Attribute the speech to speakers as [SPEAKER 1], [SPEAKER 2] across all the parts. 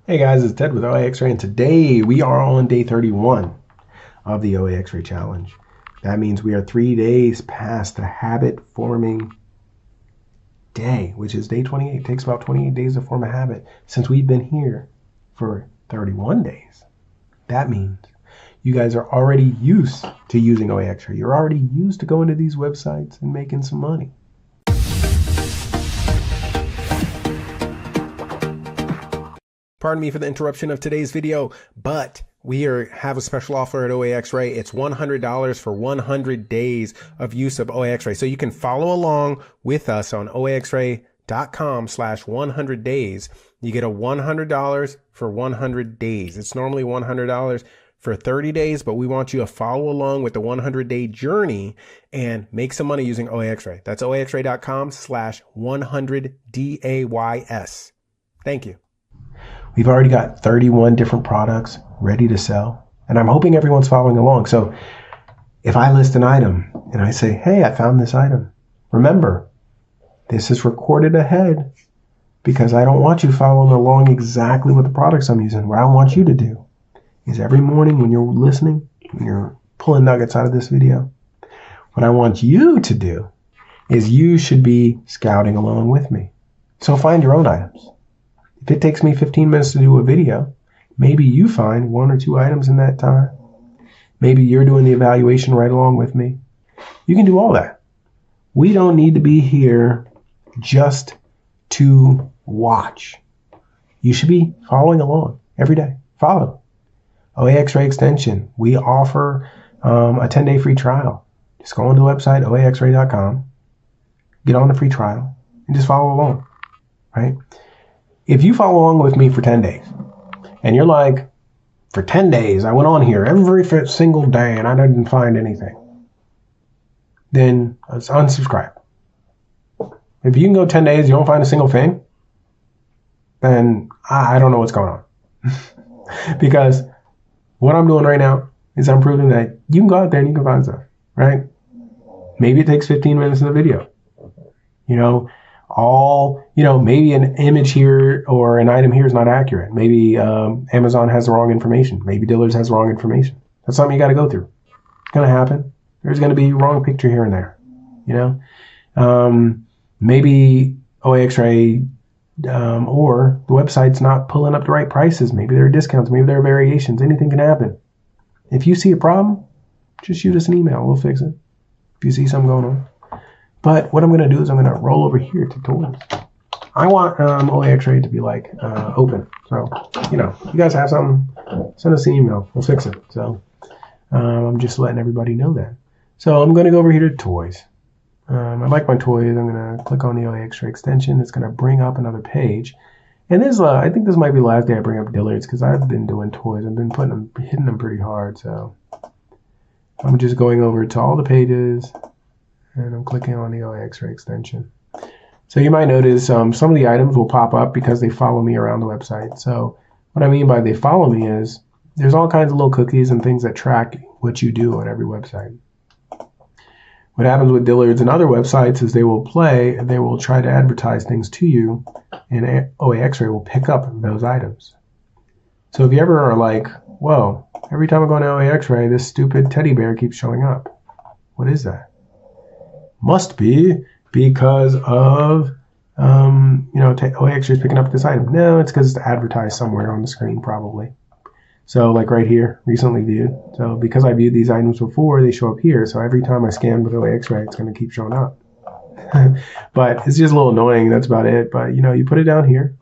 [SPEAKER 1] Hey guys, it's Ted with OAXRAY, and today we are on day 31 of the OAXRAY challenge. That means we are 3 days past the habit forming day, which is day 28. It takes about 28 days to form a habit. Since we've been here for 31 days, that means you guys are already used to using OAXRAY. You're already used to going to these websites and making some money. Pardon me for the interruption of today's video, but we have a special offer at OAXRAY. It's $100 for 100 days of use of OAXRAY. So you can follow along with us on OAXRAY.com/100 days. You get a $100 for 100 days. It's normally $100 for 30 days, but we want you to follow along with the 100-day journey and make some money using OAXRAY. That's OAXRAY.com/100 DAYS. Thank you. We've already got 31 different products ready to sell, and I'm hoping everyone's following along. So if I list an item and I say, hey, I found this item, remember, this is recorded ahead because I don't want you following along exactly with the products I'm using. What I want you to do is every morning when you're listening, when you're pulling nuggets out of this video, what I want you to do is you should be scouting along with me. So find your own items. If it takes me 15 minutes to do a video, maybe you find 1 or 2 items in that time. Maybe you're doing the evaluation right along with me. You can do all that. We don't need to be here just to watch. You should be following along every day. Follow. OAXRAY extension. We offer a 10-day free trial. Just go on the website, OAXRAY.com, get on the free trial, and just follow along, right? If you follow along with me for 10 days and you're like, for 10 days, I went on here every single day and I didn't find anything, then unsubscribe. If you can go 10 days, you don't find a single thing, then I don't know what's going on. Because what I'm doing right now is I'm proving that you can go out there and you can find stuff, right? Maybe it takes 15 minutes in the video. Maybe an image here or an item here is not accurate. Maybe Amazon has the wrong information. Maybe Dillard's has the wrong information. That's something you got to go through. It's going to happen. There's going to be a wrong picture here and there. Maybe OAXRAY or the website's not pulling up the right prices. Maybe there are discounts. Maybe there are variations. Anything can happen. If you see a problem, just shoot us an email. We'll fix it. If you see something going on. But what I'm going to do is I'm going to roll over here to toys. I want OAXRAY to be like open. So, you guys have something, send us an email. We'll fix it. So I'm just letting everybody know that. So I'm going to go over here to toys. I like my toys. I'm going to click on the OAXRAY extension. It's going to bring up another page. And this, I think this might be the last day I bring up Dillard's because I've been doing toys. I've been hitting them pretty hard. So I'm just going over to all the pages. And I'm clicking on the OAXRAY extension. So you might notice some of the items will pop up because they follow me around the website. So what I mean by they follow me is there's all kinds of little cookies and things that track what you do on every website. What happens with Dillard's and other websites is they will try to advertise things to you, and OAXRAY will pick up those items. So if you ever are like, whoa, every time I go on OAXRAY, this stupid teddy bear keeps showing up. What is that? Must be because of, OAXRAY is picking up this item. No, it's because it's advertised somewhere on the screen, probably. So like right here, recently viewed. So because I viewed these items before, they show up here. So every time I scan with OAXRAY, it's going to keep showing up. But it's just a little annoying. That's about it. But, you put it down here.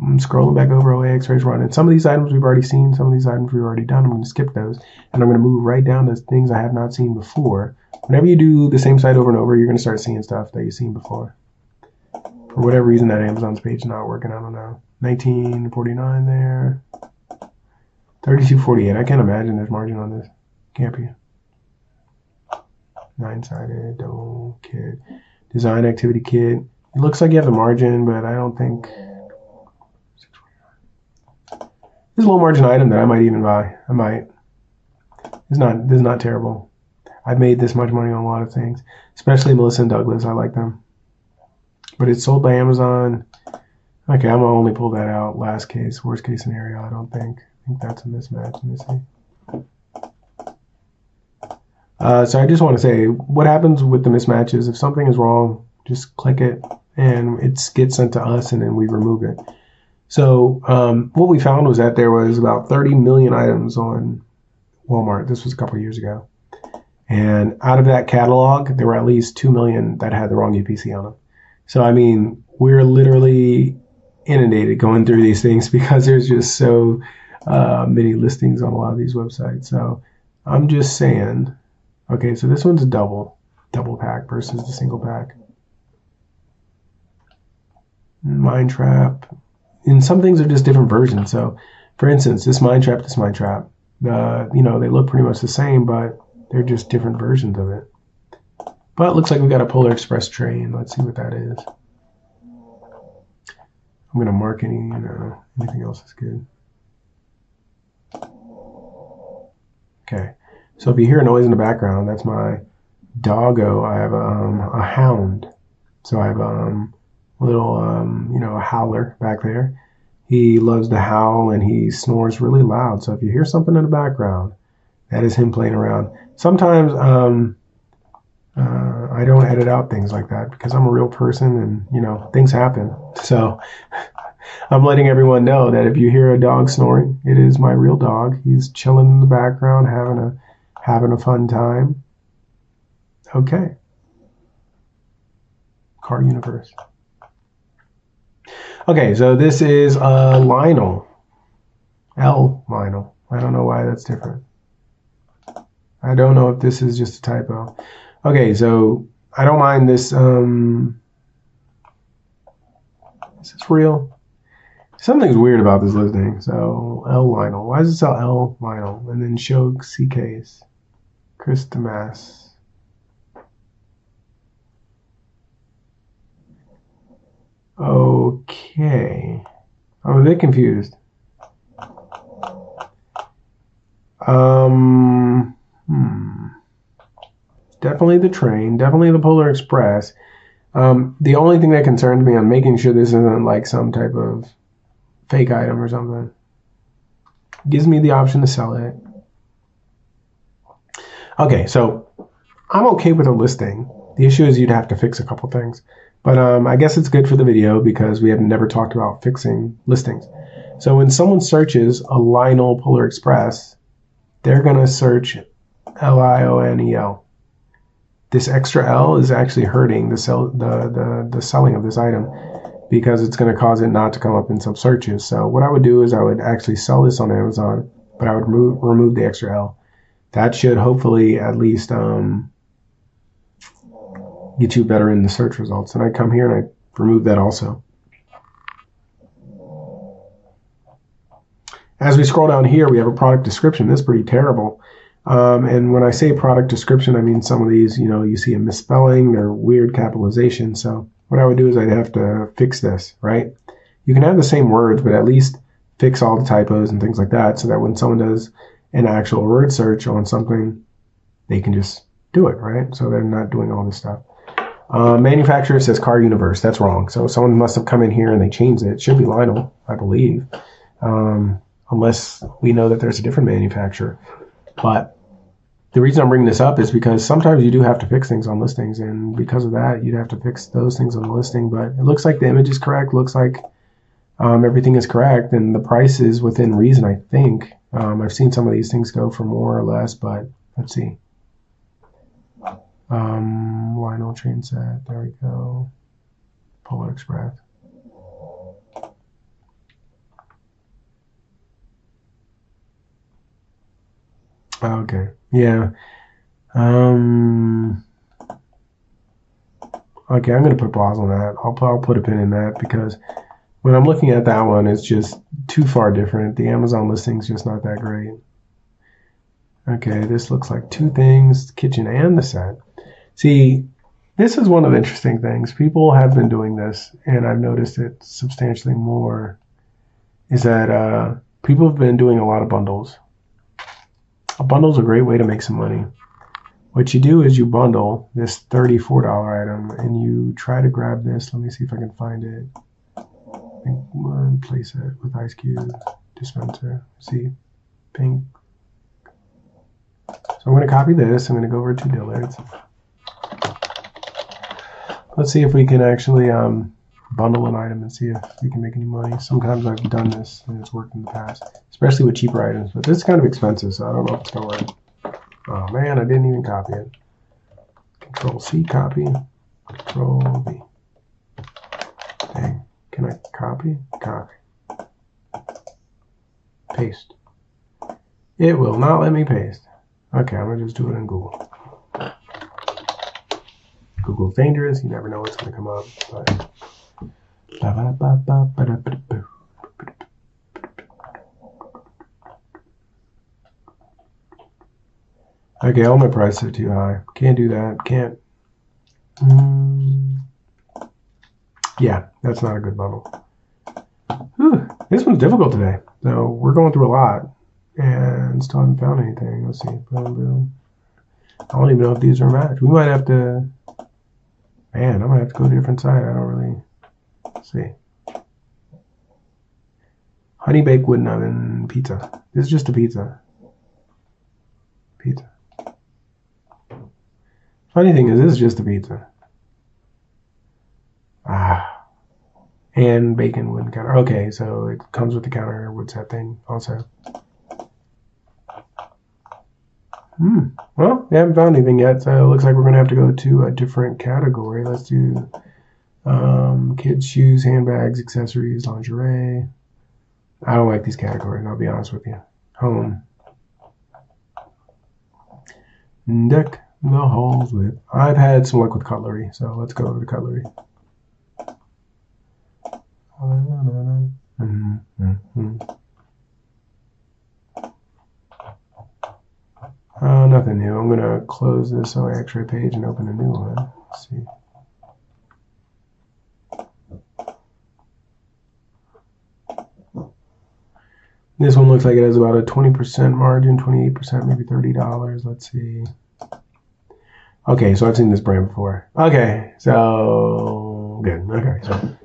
[SPEAKER 1] I'm scrolling back over OAXRAY's running. Some of these items we've already seen. Some of these items we've already done. I'm going to skip those. And I'm going to move right down to things I have not seen before. Whenever you do the same site over and over, you're going to start seeing stuff that you've seen before. For whatever reason, that Amazon's page is not working. I don't know. 1949 there. 3248. I can't imagine there's margin on this. Can't be. 9-sided, dough kit. Design activity kit. It looks like you have the margin, but I don't think. This is a low margin item that I might even buy. I might. This is not terrible. I've made this much money on a lot of things, especially Melissa & Douglas. I like them. But it's sold by Amazon. Okay, I'm gonna only pull that out. Last case, worst case scenario. I don't think. I think that's a mismatch. Let me see. So I just want to say, what happens with the mismatches? If something is wrong, just click it, and it gets sent to us, and then we remove it. So what we found was that there was about 30 million items on Walmart. This was a couple of years ago. And out of that catalog, there were at least 2 million that had the wrong UPC on them. So, I mean, we're literally inundated going through these things because there's just so many listings on a lot of these websites. So I'm just saying, okay, so this one's a double pack versus the single pack. Mine Trap. And some things are just different versions. So, for instance, this Mine Trap, they look pretty much the same, but they're just different versions of it. But it looks like we got a Polar Express train. Let's see what that is. I'm going to mark anything else is good. Okay. So if you hear a noise in the background, that's my doggo. I have a hound. So I have a little, a howler back there. He loves to howl and he snores really loud. So if you hear something in the background, that is him playing around. Sometimes I don't edit out things like that because I'm a real person and, things happen. So I'm letting everyone know that if you hear a dog snoring, it is my real dog. He's chilling in the background, having a fun time. Okay. Car Universe. Okay, so this is Lionel. L Lionel. I don't know why that's different. I don't know if this is just a typo. Okay, so I don't mind this. Is this real? Something's weird about this listing. So L Lionel. Why does it sell L Lionel? And then show C case. Chris Damas. Okay. I'm a bit confused. Definitely the train. Definitely the Polar Express. The only thing that concerns me, I'm making sure this isn't like some type of fake item or something. Gives me the option to sell it. Okay, so I'm okay with a listing. The issue is you'd have to fix a couple things. But I guess it's good for the video because we have never talked about fixing listings. So when someone searches a Lionel Polar Express, they're going to search Lionel. This extra L is actually hurting the selling of this item because it's going to cause it not to come up in some searches. So what I would do is I would actually sell this on Amazon, but I would remove the extra L. That should hopefully at least get you better in the search results. And I come here and I remove that also. As we scroll down here, we have a product description. This is pretty terrible. And when I say product description, I mean some of these, you see a misspelling, they're weird capitalization. So what I would do is I'd have to fix this, right? You can have the same words, but at least fix all the typos and things like that so that when someone does an actual word search on something, they can just do it, right? So they're not doing all this stuff. Manufacturer says Car Universe. That's wrong. So someone must have come in here and they changed it. It should be Lionel, I believe, unless we know that there's a different manufacturer. But the reason I'm bringing this up is because sometimes you do have to fix things on listings, and because of that, you'd have to fix those things on the listing. But it looks like the image is correct. Looks like everything is correct, and the price is within reason, I think. I've seen some of these things go for more or less, but let's see. Lionel train set. There we go. Polar Express. Okay. Yeah. Okay, I'm going to put pause on that. I'll put a pin in that because when I'm looking at that one, it's just too far different. The Amazon listing's just not that great. Okay, this looks like two things, the kitchen and the set. See, this is one of the interesting things. People have been doing this, and I've noticed it substantially more, is that people have been doing a lot of bundles. A bundle is a great way to make some money. What you do is you bundle this $34 item, and you try to grab this. Let me see if I can find it. Place it with ice cube dispenser. See, pink. So I'm going to copy this. I'm going to go over to Dillard's. Let's see if we can actually bundle an item and see if we can make any money. Sometimes I've done this and it's worked in the past, especially with cheaper items. But this is kind of expensive, so I don't know if it's going to work. Oh man, I didn't even copy it. Control C, copy. Control V. Dang. Can I copy? Copy. Paste. It will not let me paste. Okay, I'm going to just do it in Google. Google's dangerous. You never know what's going to come up. But okay, all my prices are too high. Can't do that. Can't. Yeah, that's not a good bundle. Whew, this one's difficult today. So we're going through a lot and still haven't found anything. Let's see. Boom, boom. I don't even know if these are matched. We might have to. Man, I might have to go to a different side. I don't really see. Honey baked wooden oven pizza. This is just a pizza. Pizza. Funny thing is, this is just a pizza. And bacon wooden counter. Okay, so it comes with the counter. What's that thing also? Well, we haven't found anything yet, so it looks like we're going to have to go to a different category. Let's do kids, shoes, handbags, accessories, lingerie. I don't like these categories, I'll be honest with you. Home. Deck the halls with. I've had some luck with cutlery, so let's go over to cutlery. Nothing new. I'm going to close this OAXRAY page and open a new one. Let's see. This one looks like it has about a 20% margin, 28%, maybe $30. Let's see. Okay, so I've seen this brand before. Okay, so good. Okay, so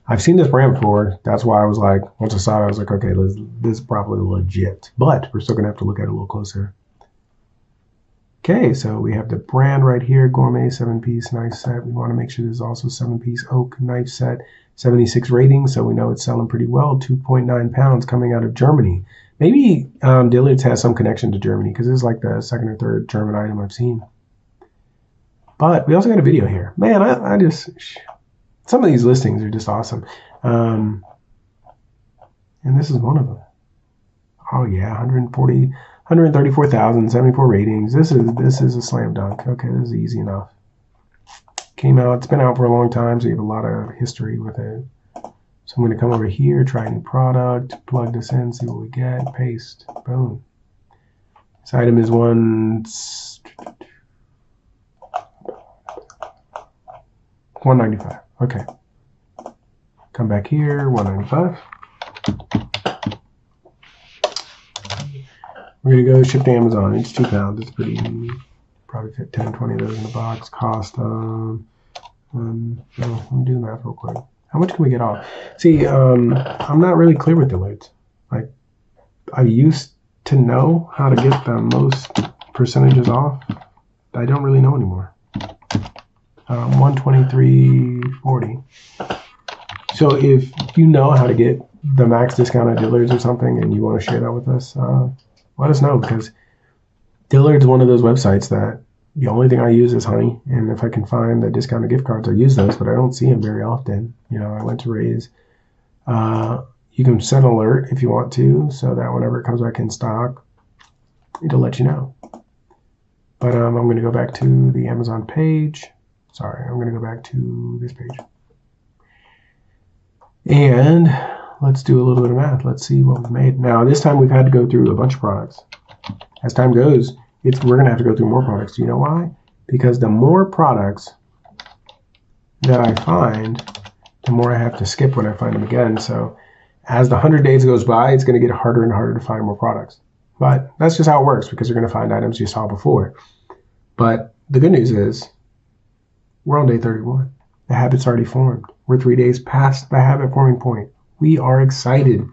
[SPEAKER 1] I've seen this brand before. That's why I was like, once I saw it, I was like, okay, this is probably legit. But we're still going to have to look at it a little closer. Okay, so we have the brand right here, Gourmet 7-piece knife set. We want to make sure there's also 7-piece oak knife set, 76 ratings, so we know it's selling pretty well. 2.9 pounds coming out of Germany. Maybe Dillard's has some connection to Germany because this is like the second or third German item I've seen. But we also got a video here. Man, I just... Some of these listings are just awesome. And this is one of them. Oh yeah, 134,000, 74 ratings. This is a slam dunk. Okay, this is easy enough. Came out, it's been out for a long time, so you have a lot of history with it. So I'm going to come over here, try a new product, plug this in, see what we get, paste, boom. This item is $195. Okay. Come back here, $195. We're going to go ship to Amazon. It's 2 pounds. It's pretty, probably fit 10, 20 of those in the box. Cost, let me do the math real quick. How much can we get off? See, I'm not really clear with Dillard's. Like, I used to know how to get the most percentages off. I don't really know anymore. 123.40. So if you know how to get the max discount at Dillard's or something and you want to share that with us, let us know, because Dillard's is one of those websites that the only thing I use is Honey, and if I can find the discounted gift cards, I use those, but I don't see them very often. You know, I went to Ray's. You can set an alert if you want to, so that whenever it comes back in stock, it'll let you know. But I'm going to go back to the Amazon page. Sorry, I'm going to go back to this page. And let's do a little bit of math. Let's see what we've made. Now, this time we've had to go through a bunch of products. As time goes, we're going to have to go through more products. Do you know why? Because the more products that I find, the more I have to skip when I find them again. So as the 100 days goes by, it's going to get harder and harder to find more products. But that's just how it works, because you're going to find items you saw before. But the good news is we're on day 31. The habit's already formed. We're 3 days past the habit forming point. We are excited.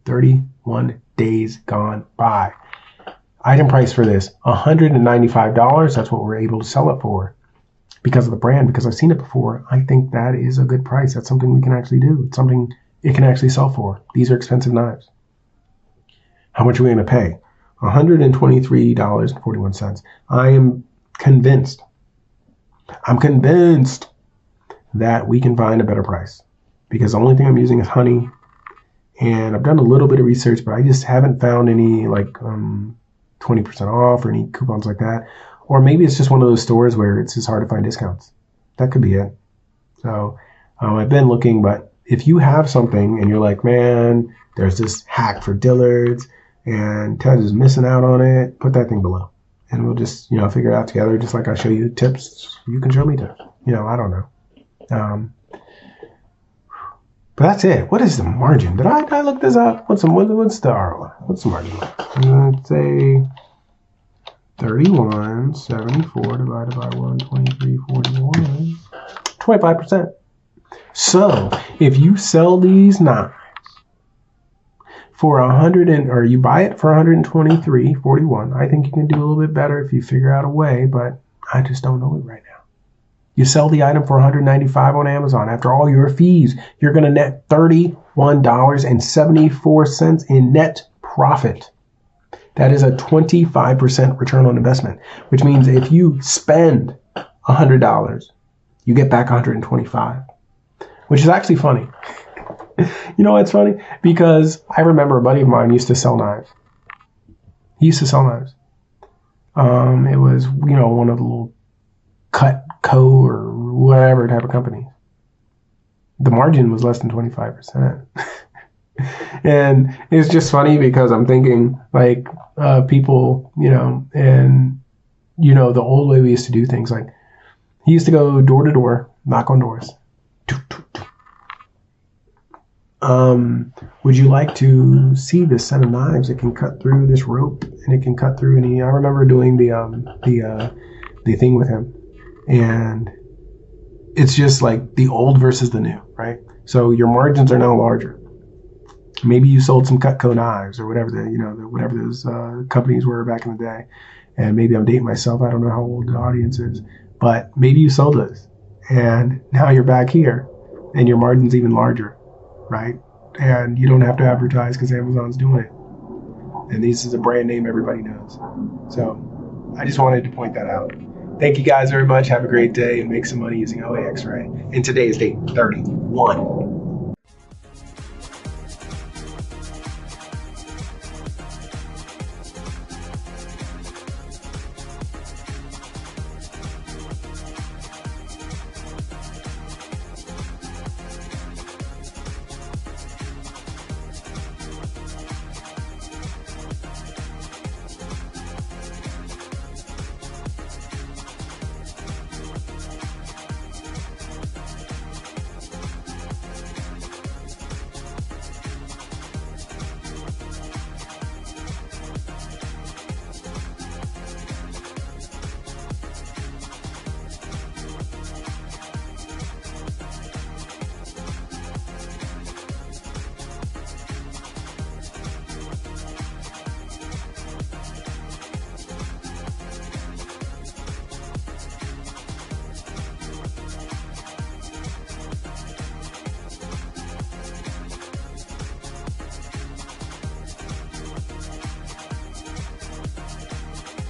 [SPEAKER 1] 31 days gone by. Item price for this, $195. That's what we're able to sell it for. Because of the brand, because I've seen it before, I think that is a good price. That's something we can actually do. It's something it can actually sell for. These are expensive knives. How much are we going to pay? $123.41. I am convinced. I'm convinced that we can find a better price, because the only thing I'm using is honey, and I've done a little bit of research, but I just haven't found any like 20% off or any coupons like that. Or maybe it's just one of those stores where it's just hard to find discounts. That could be it. So I've been looking, but if you have something and you're like, man, there's this hack for Dillard's and Ted is missing out on it, put that thing below. And we'll just, figure it out together. Just like I show you tips, you can show me tips. I don't know. But that's it. What is the margin? Did I look this up? What's the ROI? What's the margin? Let's say 31.74 divided by 123.41. 25%. So if you sell these knives for or you buy it for 123.41, I think you can do a little bit better if you figure out a way, but I just don't know it right now. You sell the item for $195 on Amazon. After all your fees, you're going to net $31.74 in net profit. That is a 25% return on investment, which means if you spend $100, you get back $125, which is actually funny. You know what's funny? Because I remember a buddy of mine used to sell knives. He used to sell knives. It was, one of the little Cutco or whatever type of company. The margin was less than 25%. And it's just funny because I'm thinking like people, and the old way we used to do things, like he used to go door to door, knock on doors. Would you like to see this set of knives? It can cut through this rope and it can cut through any. I remember doing the thing with him, and it's just like the old versus the new, right? So your margins are now larger. Maybe you sold some Cutco knives or whatever whatever those companies were back in the day. And maybe I'm dating myself. I don't know how old the audience is, but maybe you sold those, and now you're back here, and your margin's even larger, right? And you don't have to advertise because Amazon's doing it. And this is a brand name everybody knows. So I just wanted to point that out. Thank you guys very much. Have a great day and make some money using OAXRAY. And today is day 31.